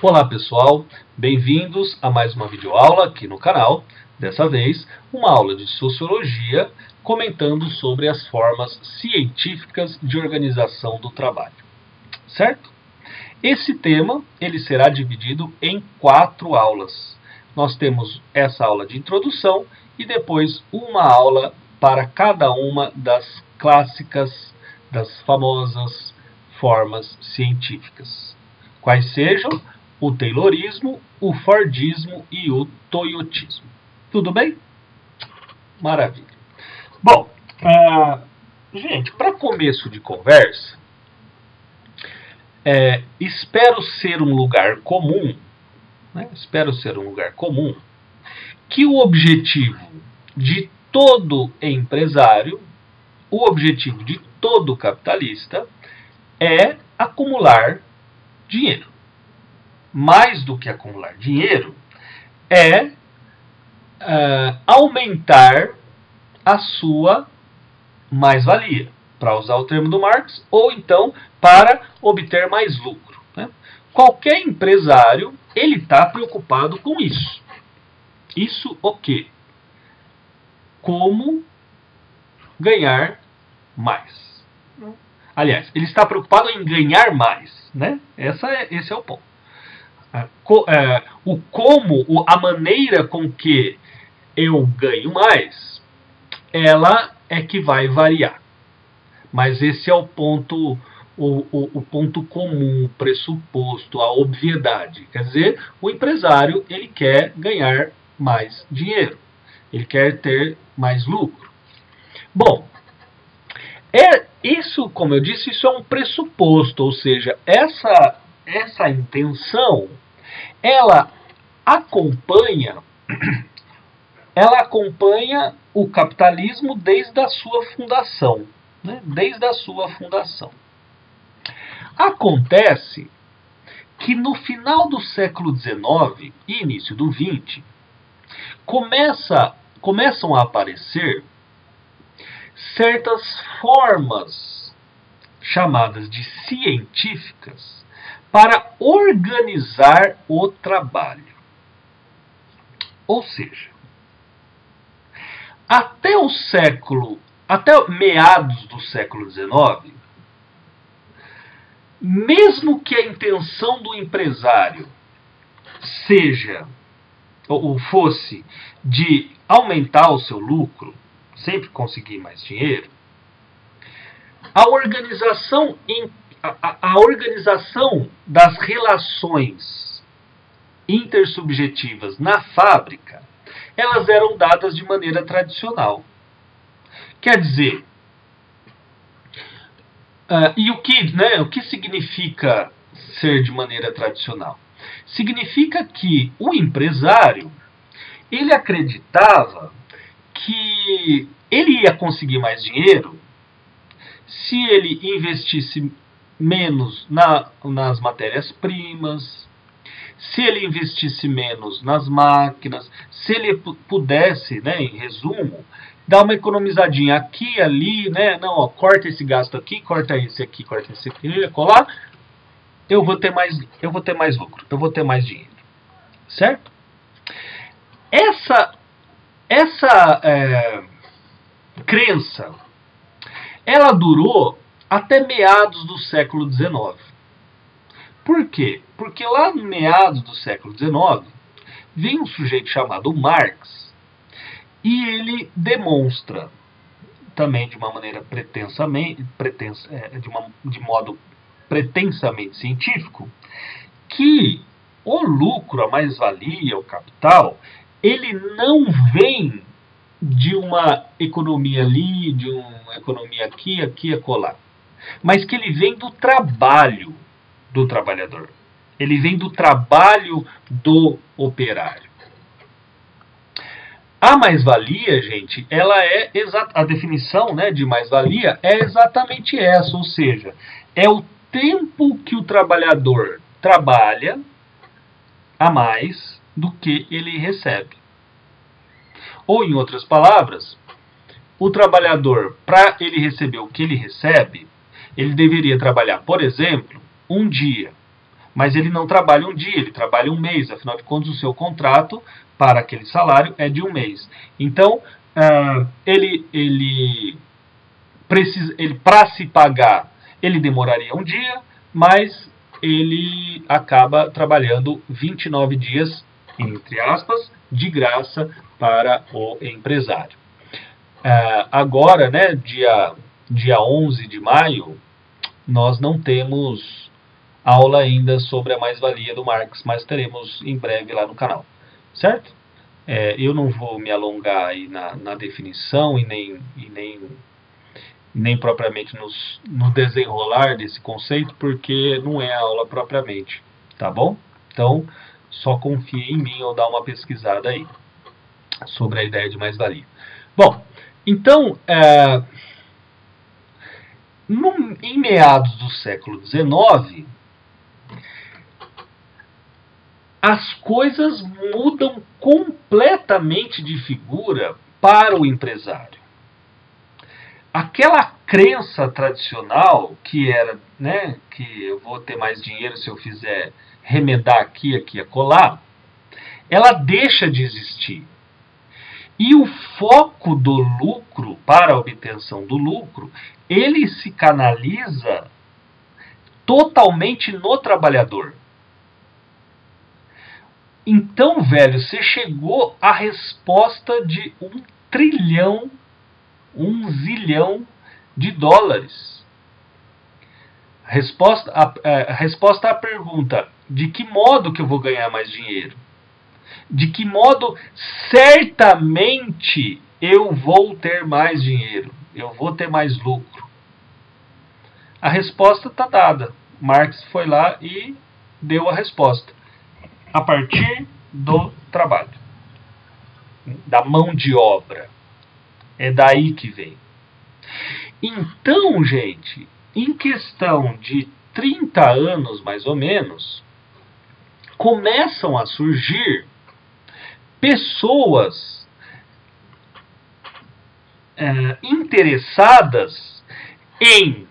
Olá pessoal, bem-vindos a mais uma videoaula aqui no canal. Dessa vez, uma aula de Sociologia comentando sobre as formas científicas de organização do trabalho. Certo? Esse tema ele será dividido em 4 aulas. Nós temos essa aula de introdução e depois uma aula para cada uma das clássicas, das famosas formas científicas. Quais sejam o Taylorismo, o Fordismo e o Toyotismo. Tudo bem? Maravilha. Bom, gente, para começo de conversa, espero ser um lugar comum, que o objetivo de todo empresário, o objetivo de todo capitalista é acumular dinheiro. Mais do que acumular dinheiro, é aumentar a sua mais-valia, para usar o termo do Marx, ou então para obter mais lucro. Né? Qualquer empresário, ele está preocupado com isso. Isso o quê? Como ganhar mais. Aliás, ele está preocupado em ganhar mais. Né? Esse é o ponto. A maneira com que eu ganho mais, ela é que vai variar. Mas esse é o ponto, o ponto comum, o pressuposto, a obviedade. Quer dizer, o empresário ele quer ganhar mais dinheiro. Ele quer ter mais lucro. Bom, isso, como eu disse, isso é um pressuposto, ou seja, essa intenção, ela acompanha o capitalismo desde a sua fundação. Né? Desde a sua fundação. Acontece que no final do século XIX e início do XX, começam a aparecer certas formas chamadas de científicas para organizar o trabalho. Ou seja, até meados do século XIX, mesmo que a intenção do empresário fosse de aumentar o seu lucro, sempre conseguir mais dinheiro, a organização das relações intersubjetivas na fábrica, elas eram dadas de maneira tradicional. Quer dizer, o que significa ser de maneira tradicional? Significa que o empresário, ele acreditava que ele ia conseguir mais dinheiro se ele investisse menos nas matérias-primas, se ele investisse menos nas máquinas, se ele pudesse, né, em resumo, dar uma economizadinha aqui e ali, né? Não, ó, corta esse gasto aqui, corta esse aqui, corta esse aqui, colar, eu vou ter mais lucro, eu vou ter mais dinheiro. Certo? Essa crença, ela durou até meados do século XIX. Por quê? Porque lá no meados do século XIX, vem um sujeito chamado Marx, e ele demonstra, também de uma maneira de modo pretensamente científico, que o lucro, a mais-valia, o capital, ele não vem de uma economia ali, de uma economia aqui e acolá, mas que ele vem do trabalho do trabalhador. Ele vem do trabalho do operário. A mais-valia, gente, a definição, né, de mais-valia é exatamente essa, ou seja, é o tempo que o trabalhador trabalha a mais do que ele recebe. Ou, em outras palavras, o trabalhador, para ele receber o que ele recebe, ele deveria trabalhar, por exemplo, um dia. mas ele não trabalha um dia, ele trabalha um mês. Afinal de contas, o seu contrato para aquele salário é de um mês. Então, para se pagar, ele demoraria um dia, mas ele acaba trabalhando 29 dias, entre aspas, de graça para o empresário. Agora, né, dia 11 de maio, nós não temos aula ainda sobre a mais-valia do Marx, mas teremos em breve lá no canal, certo? Eu não vou me alongar aí na definição e nem propriamente no desenrolar desse conceito, porque não é a aula propriamente, tá bom? Então, só confie em mim ou dá uma pesquisada aí sobre a ideia de mais-valia. Bom, então, em meados do século XIX, as coisas mudam completamente de figura para o empresário. Aquela crença tradicional que era, né, que eu vou ter mais dinheiro se eu fizer remedar aqui e acolá, ela deixa de existir. E o foco do lucro, para a obtenção do lucro, ele se canaliza totalmente no trabalhador. Então, velho, você chegou à resposta de 1 trilhão, 1 zilhão de dólares. A resposta à pergunta, de que modo que eu vou ganhar mais dinheiro? De que modo certamente eu vou ter mais dinheiro? Eu vou ter mais lucro? A resposta está dada. Marx foi lá e deu a resposta. A partir do trabalho, da mão de obra. É daí que vem. Então, gente, em questão de 30 anos, mais ou menos, começam a surgir pessoas interessadas em,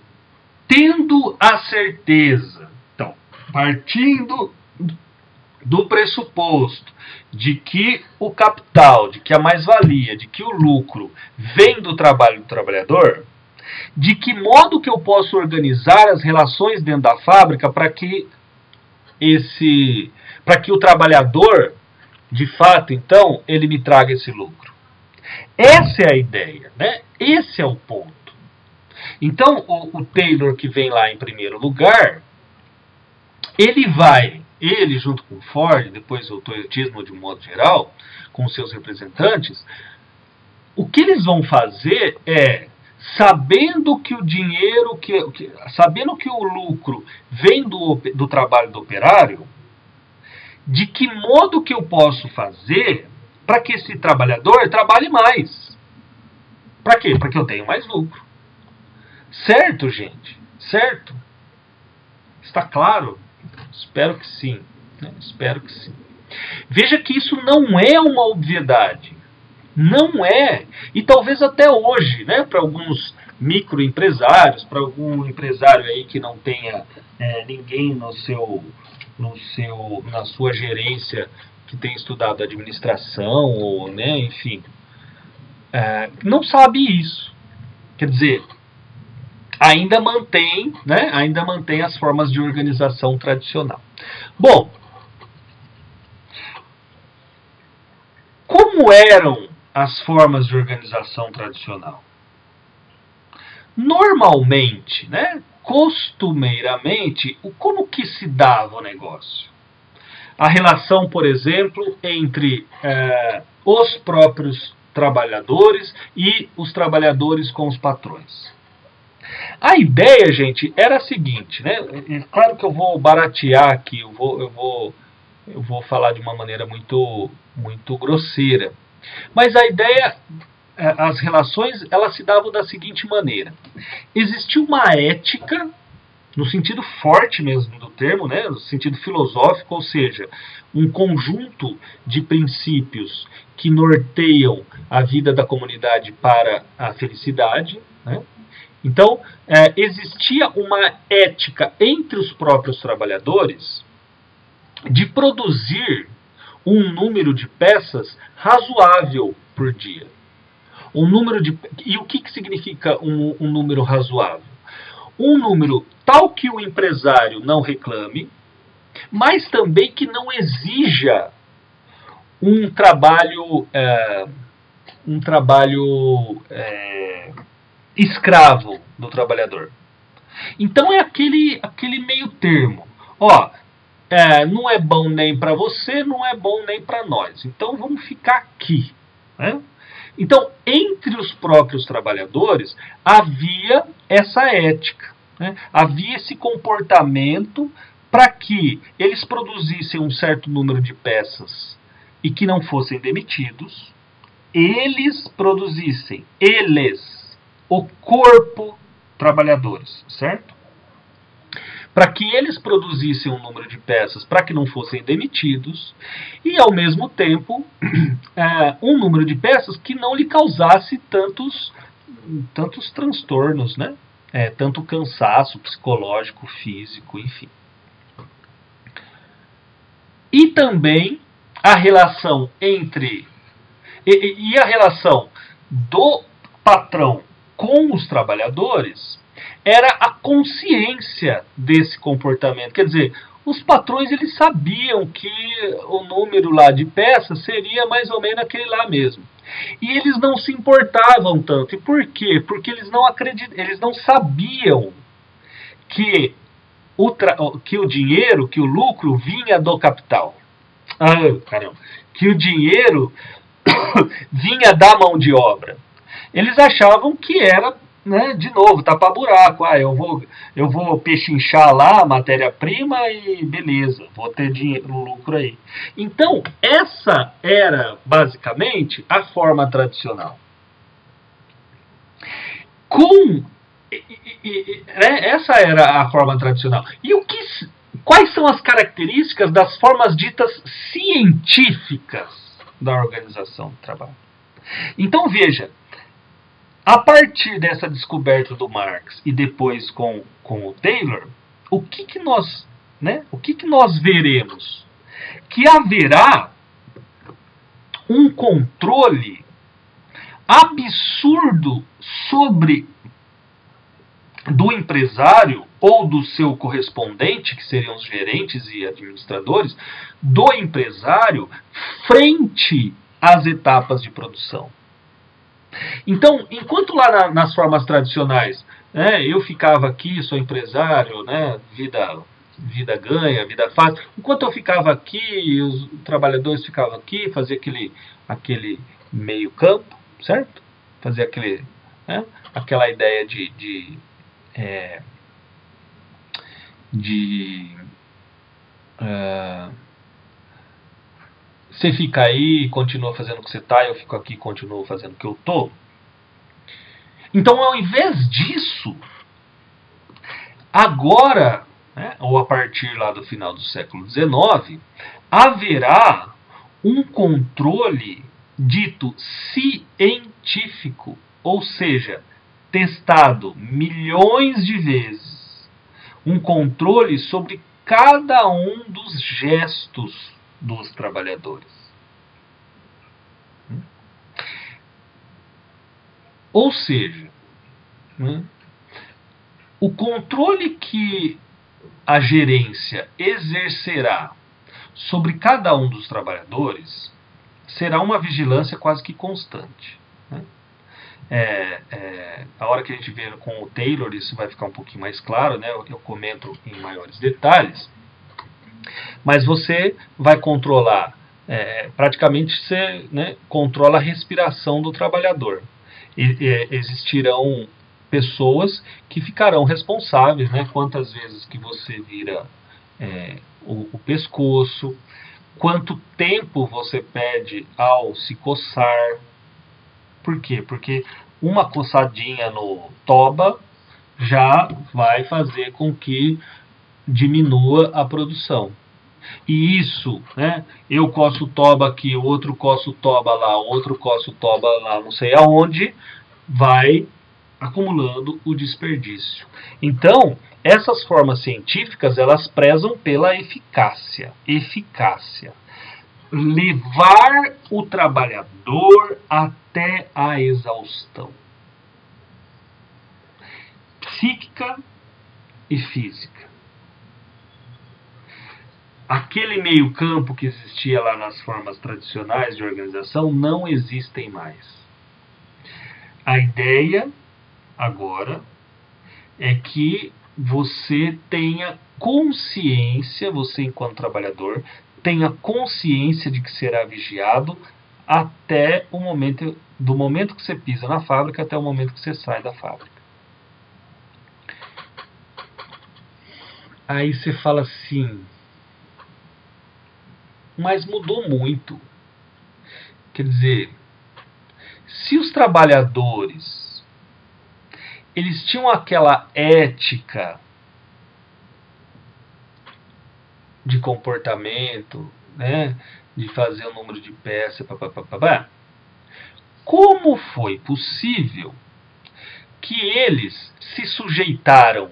tendo a certeza, então, partindo do pressuposto de que o capital, de que a mais-valia, de que o lucro vem do trabalho do trabalhador, de que modo que eu posso organizar as relações dentro da fábrica para que o trabalhador, de fato, então, ele me traga esse lucro. Essa é a ideia, né? Esse é o ponto. Então, o Taylor, que vem lá em primeiro lugar, ele junto com Ford, depois o toyotismo de um modo geral, com seus representantes, o que eles vão fazer é, sabendo que o dinheiro, sabendo que o lucro vem do trabalho do operário, de que modo que eu posso fazer para que esse trabalhador trabalhe mais? Para quê? Para que eu tenha mais lucro. Certo, gente? Certo? Está claro? Espero que sim. Né? Espero que sim. Veja que isso não é uma obviedade. Não é. E talvez até hoje, né, para alguns microempresários, para algum empresário aí que não tenha ninguém na sua gerência que tenha estudado administração, ou, né, enfim, não sabe isso. Quer dizer, ainda mantém as formas de organização tradicional. Bom, como eram as formas de organização tradicional? Normalmente, né, costumeiramente, como que se dava o negócio? A relação, por exemplo, entre os próprios trabalhadores e os trabalhadores com os patrões. A ideia, gente, era a seguinte, né? Claro que eu vou baratear aqui, eu vou falar de uma maneira muito, muito grosseira. Mas a ideia, as relações, elas se davam da seguinte maneira. Existia uma ética, no sentido forte mesmo do termo, né? No sentido filosófico, ou seja, um conjunto de princípios que norteiam a vida da comunidade para a felicidade, né? Então, existia uma ética entre os próprios trabalhadores de produzir um número de peças razoável por dia. E o que significa um número razoável? Um número tal que o empresário não reclame, mas também que não exija um trabalho escravo do trabalhador. Então é aquele meio termo. Ó, não é bom nem para você, não é bom nem para nós. Então vamos ficar aqui, né? Então, entre os próprios trabalhadores, havia essa ética, né? Havia esse comportamento para que eles produzissem um certo número de peças e que não fossem demitidos. Eles produzissem, o corpo trabalhadores, certo? Para que eles produzissem um número de peças para que não fossem demitidos e, ao mesmo tempo, um número de peças que não lhe causasse tantos transtornos, né? Tanto cansaço psicológico, físico, enfim. E também a relação entre... E a relação do patrão com os trabalhadores era a consciência desse comportamento. Quer dizer, os patrões eles sabiam que o número lá de peças seria mais ou menos aquele lá mesmo. E eles não se importavam tanto. E por quê? Porque eles não sabiam que o dinheiro, que o lucro vinha do capital. Que o dinheiro vinha da mão de obra. Eles achavam que era, né, de novo, tapar buraco. Eu vou pechinchar lá a matéria-prima e beleza, vou ter dinheiro, lucro aí. Então, essa era basicamente a forma tradicional. Essa era a forma tradicional. E quais são as características das formas ditas científicas da organização do trabalho? Então, veja, a partir dessa descoberta do Marx e depois com o Taylor, o que nós veremos? Que haverá um controle absurdo do empresário ou do seu correspondente, que seriam os gerentes e administradores, do empresário frente às etapas de produção. Então, enquanto lá nas formas tradicionais, né, eu ficava aqui, sou empresário, né, vida ganha, vida fácil, enquanto eu ficava aqui, os trabalhadores ficavam aqui, fazia aquele meio campo, certo? Fazia aquela ideia você fica aí e continua fazendo o que você está, eu fico aqui e continuo fazendo o que eu estou. Então, ao invés disso, agora, né, ou a partir lá do final do século XIX, haverá um controle dito científico, ou seja, testado milhões de vezes, um controle sobre cada um dos gestos dos trabalhadores. Ou seja, o controle que a gerência exercerá sobre cada um dos trabalhadores será uma vigilância quase que constante. A hora que a gente vê com o Taylor, isso vai ficar um pouquinho mais claro, né? Eu comento em maiores detalhes. Mas você vai controlar, praticamente você, né, controla a respiração do trabalhador. Existirão pessoas que ficarão responsáveis, né? Quantas vezes que você vira o pescoço, quanto tempo você pede ao se coçar. Por quê? Porque uma coçadinha no toba já vai fazer com que diminua a produção. E isso, né, eu coço o toba aqui, o outro coça o toba lá, o outro coça o toba lá, não sei aonde, vai acumulando o desperdício. Então, essas formas científicas, elas prezam pela eficácia. Eficácia. Levar o trabalhador até a exaustão. Psíquica e física. Aquele meio campo que existia lá nas formas tradicionais de organização não existem mais. A ideia agora é que você tenha consciência, você enquanto trabalhador, tenha consciência de que será vigiado até o momento, do momento que você pisa na fábrica até o momento que você sai da fábrica. Aí você fala assim, mas mudou muito. Quer dizer, se os trabalhadores eles tinham aquela ética de comportamento, né, de fazer o número de peças, como foi possível que eles se sujeitaram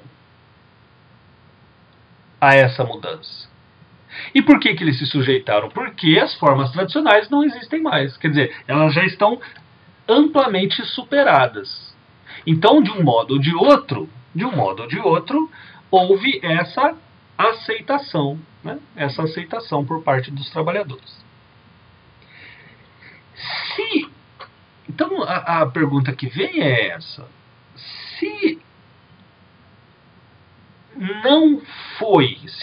a essa mudança? E por que eles se sujeitaram? Porque as formas tradicionais não existem mais. Quer dizer, elas já estão amplamente superadas. Então, de um modo ou de outro, houve essa aceitação, né? Essa aceitação por parte dos trabalhadores. Então, a pergunta que vem é essa. Se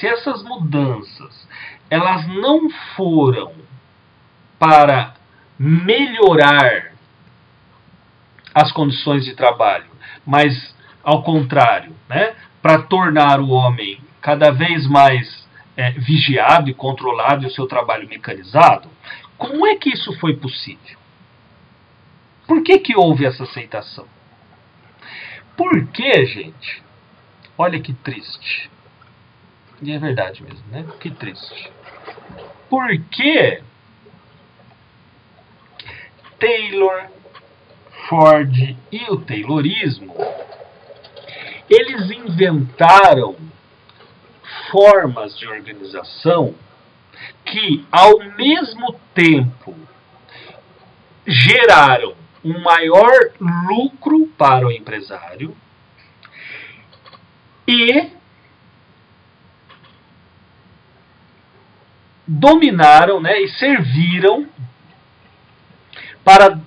essas mudanças, elas não foram para melhorar as condições de trabalho, mas ao contrário, né, para tornar o homem cada vez mais vigiado e controlado e o seu trabalho mecanizado, como é que isso foi possível? Por que houve essa aceitação? Porque, gente, olha que triste. E é verdade mesmo, né? Que triste. Porque Taylor, Ford e o Taylorismo, eles inventaram formas de organização que, ao mesmo tempo, geraram um maior lucro para o empresário e dominaram, né, e serviram para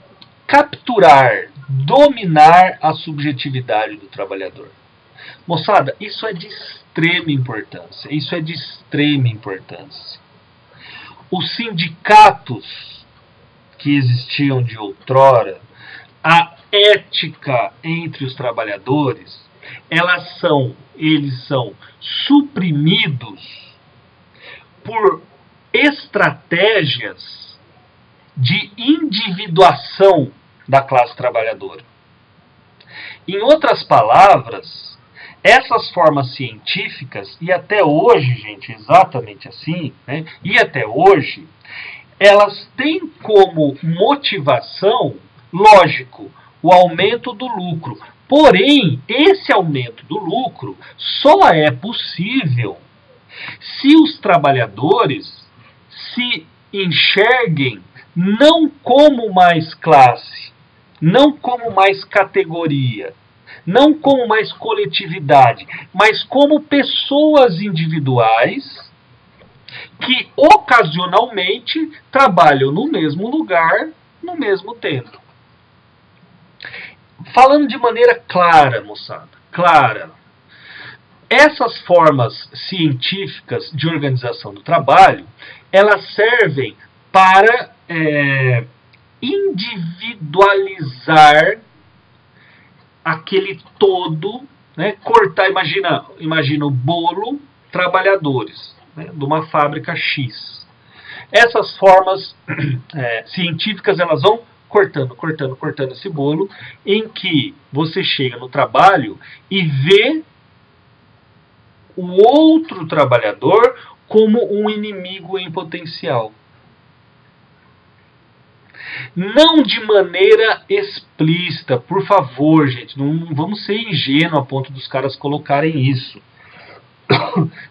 capturar, dominar a subjetividade do trabalhador. Moçada, isso é de extrema importância. Isso é de extrema importância. Os sindicatos que existiam de outrora, a ética entre os trabalhadores, eles são suprimidos por estratégias de individuação da classe trabalhadora. Em outras palavras, essas formas científicas, e até hoje, gente, exatamente assim, né, e até hoje, elas têm como motivação, lógico, o aumento do lucro. Porém, esse aumento do lucro só é possível se os trabalhadores se enxerguem não como mais classe, não como mais categoria, não como mais coletividade, mas como pessoas individuais que ocasionalmente trabalham no mesmo lugar, no mesmo tempo. Falando de maneira clara, moçada, clara, essas formas científicas de organização do trabalho, elas servem para individualizar aquele todo, né? Cortar, imagina o bolo, trabalhadores, né, de uma fábrica X. Essas formas científicas, elas vão cortando esse bolo, em que você chega no trabalho e vê o outro trabalhador como um inimigo em potencial. Não de maneira explícita, por favor, gente. Não vamos ser ingênuos a ponto dos caras colocarem isso.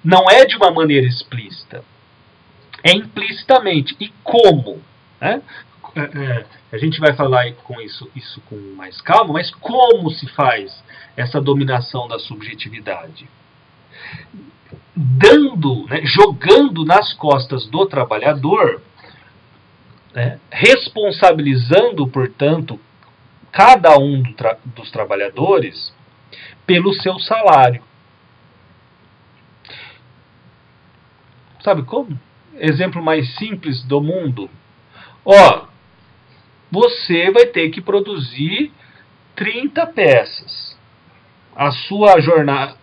Não é de uma maneira explícita. É implicitamente. E como? Né? A gente vai falar com isso com mais calma, mas como se faz essa dominação da subjetividade? Dando, né, jogando nas costas do trabalhador, né, responsabilizando, portanto, cada um dos trabalhadores pelo seu salário. Sabe como? Exemplo mais simples do mundo. Ó, você vai ter que produzir 30 peças. A sua jornada...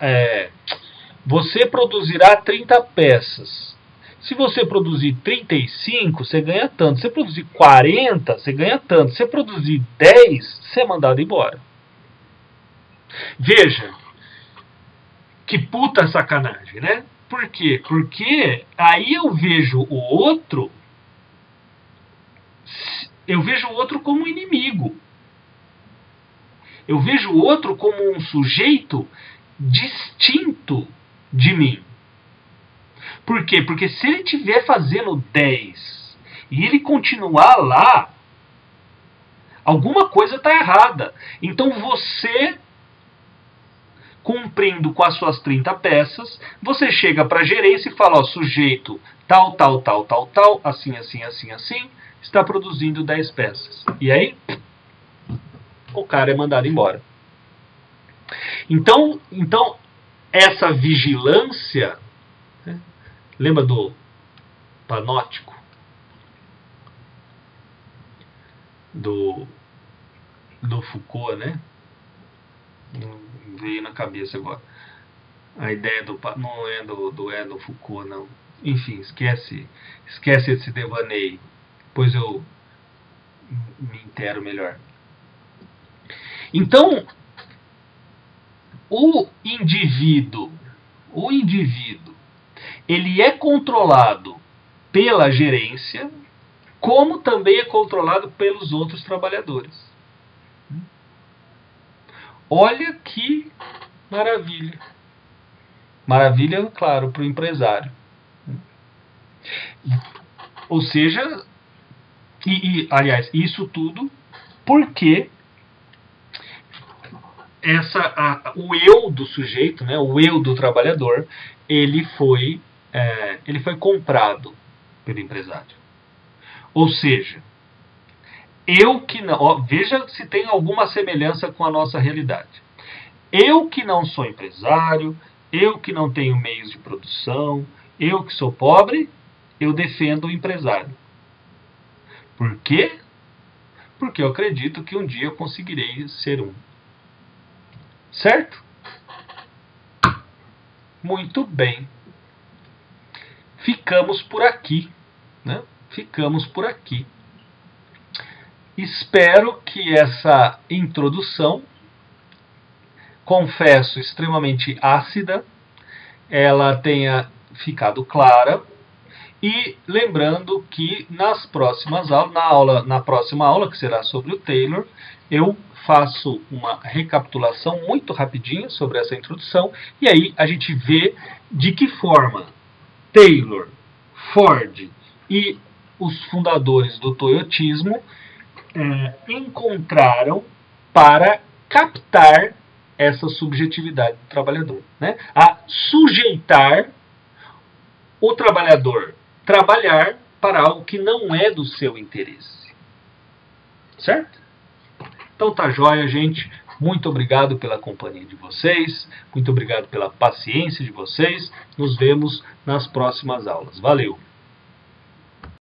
você produzirá 30 peças. Se você produzir 35, você ganha tanto. Se você produzir 40, você ganha tanto. Se você produzir 10, você é mandado embora. Veja, que puta sacanagem, né? Por quê? Porque aí eu vejo o outro como inimigo. Eu vejo o outro como um sujeito distinto de mim. Por quê? Porque se ele estiver fazendo 10 e ele continuar lá, alguma coisa está errada. Então você, cumprindo com as suas 30 peças, você chega para a gerência e fala, ó, sujeito tal, assim, está produzindo 10 peças. E aí, o cara é mandado embora. Então essa vigilância, né? Lembra do panóptico? Do Foucault, né? Veio na cabeça agora. A ideia não é do Foucault, não. Enfim, esquece esse devaneio. Depois eu me intero melhor. Então, o indivíduo, ele é controlado pela gerência, como também é controlado pelos outros trabalhadores. Olha que maravilha. Maravilha, claro, para o empresário. Ou seja, aliás, isso tudo porque o eu do sujeito, né, o eu do trabalhador, ele foi comprado pelo empresário. Ou seja, eu que não... veja se tem alguma semelhança com a nossa realidade. Eu que não sou empresário, eu que não tenho meios de produção, eu que sou pobre, eu defendo o empresário. Por quê? Porque eu acredito que um dia eu conseguirei ser um. Certo? Muito bem. Ficamos por aqui, né? Ficamos por aqui. Espero que essa introdução, confesso, extremamente ácida, ela tenha ficado clara. E lembrando que nas próximas aulas, na próxima aula, que será sobre o Taylor, eu faço uma recapitulação muito rapidinho sobre essa introdução, e aí a gente vê de que forma Taylor, Ford e os fundadores do toyotismo encontraram para captar essa subjetividade do trabalhador, né? A sujeitar o trabalhador trabalhar para algo que não é do seu interesse. Certo? Então tá joia, gente. Muito obrigado pela companhia de vocês. Muito obrigado pela paciência de vocês. Nos vemos nas próximas aulas. Valeu!